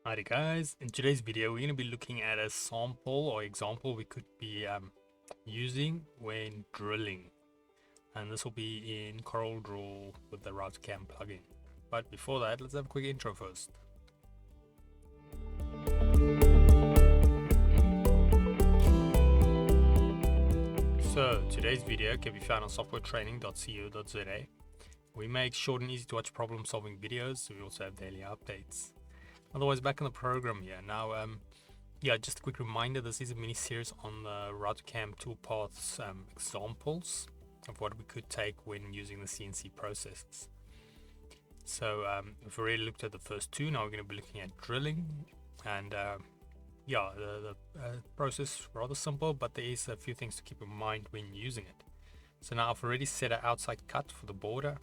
Alright guys, in today's video we're going to be looking at a sample or example we could be using when drilling, and this will be in CorelDraw with the RouterCAM plugin. But before that, let's have a quick intro first. So today's video can be found on softwaretraining.co.za. We make short and easy to watch problem solving videos, so we also have daily updates. Otherwise, back in the program here. Now, just a quick reminder, this is a mini series on the RouterCAM Toolpaths examples of what we could take when using the CNC processes. So we've already looked at the first two. Now we're going to be looking at drilling, and the process rather simple, but there is a few things to keep in mind when using it. So now I've already set an outside cut for the border.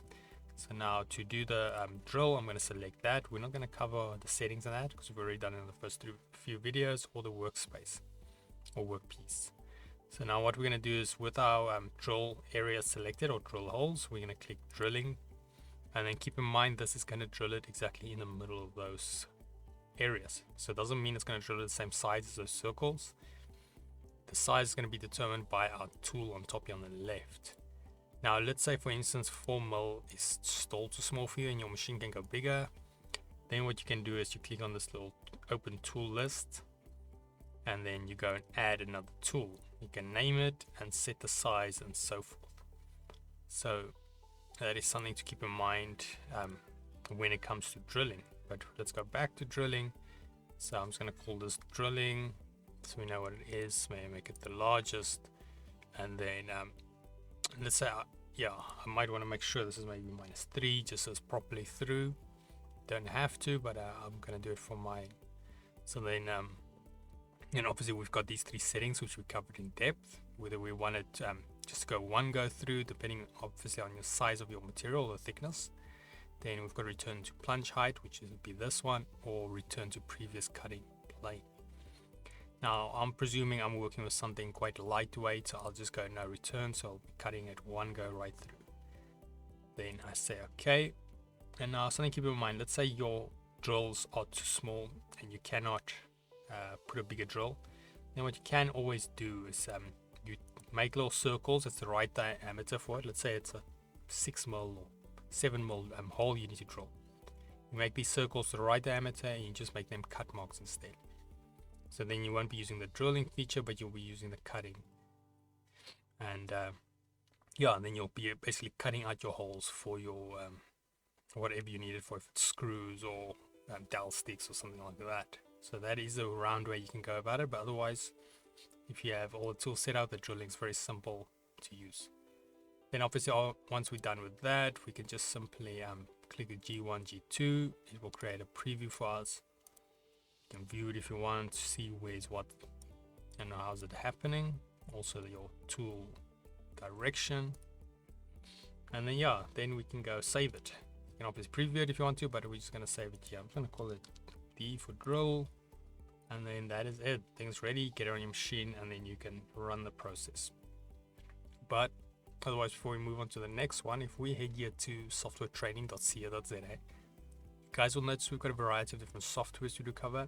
So now to do the drill, I'm going to select that. We're not going to cover the settings of that because we've already done it in the first few videos, or the workspace or workpiece. So now what we're going to do is, with our drill area selected or drill holes, we're going to click drilling, and then keep in mind this is going to drill it exactly in the middle of those areas. So it doesn't mean it's going to drill it the same size as those circles. The size is going to be determined by our tool on top here on the left. Now let's say for instance 4mm is still too small for you and your machine can go bigger. Then what you can do is you click on this little open tool list, and then you go and add another tool. You can name it and set the size and so forth. So that is something to keep in mind when it comes to drilling. But let's go back to drilling. So I'm just going to call this drilling so we know what it is. Maybe make it the largest, and then let's say I might want to make sure this is maybe -3 just so it's properly through. Don't have to, but I'm going to do it for mine. So then obviously we've got these 3 settings which we covered in depth, whether we want it just go through depending obviously on your size of your material or thickness. Then we've got return to plunge height, which would be this one, or return to previous cutting plane. Now I'm presuming I'm working with something quite lightweight, so I'll just go no return, so I'll be cutting it one go right through. Then I say okay, and now something to keep in mind, let's say your drills are too small and you cannot put a bigger drill. Then what you can always do is you make little circles. It's the right diameter for it. Let's say it's a 6mm or 7mm hole you need to drill. You make these circles the right diameter and you just make them cut marks instead. So then you won't be using the drilling feature, but you'll be using the cutting. And then you'll be basically cutting out your holes for your whatever you need it for, if it's screws or dowel sticks or something like that. So that is a round way you can go about it, but otherwise, if you have all the tools set out, the drilling is very simple to use. Then obviously once we're done with that, we can just simply click a G1, G2. It will create a preview for us. You can view it if you want to see where's what and how's it happening. Also your tool direction, and then then we can go save it. You can obviously preview it if you want to, but we're just going to save it here. I'm going to call it D for drill, and then that is it. Things ready, get it on your machine, and then you can run the process. But otherwise, before we move on to the next one, if we head here to softwaretraining.co.za, guys will notice we've got a variety of different softwares to do cover,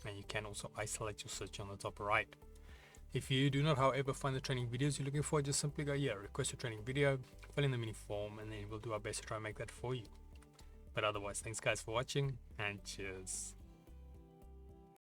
and you can also isolate your search on the top right. If you do not, however, find the training videos you're looking for, just simply go here, request your training video, fill in the mini form, and then we'll do our best to try and make that for you. But otherwise, thanks guys for watching, and cheers.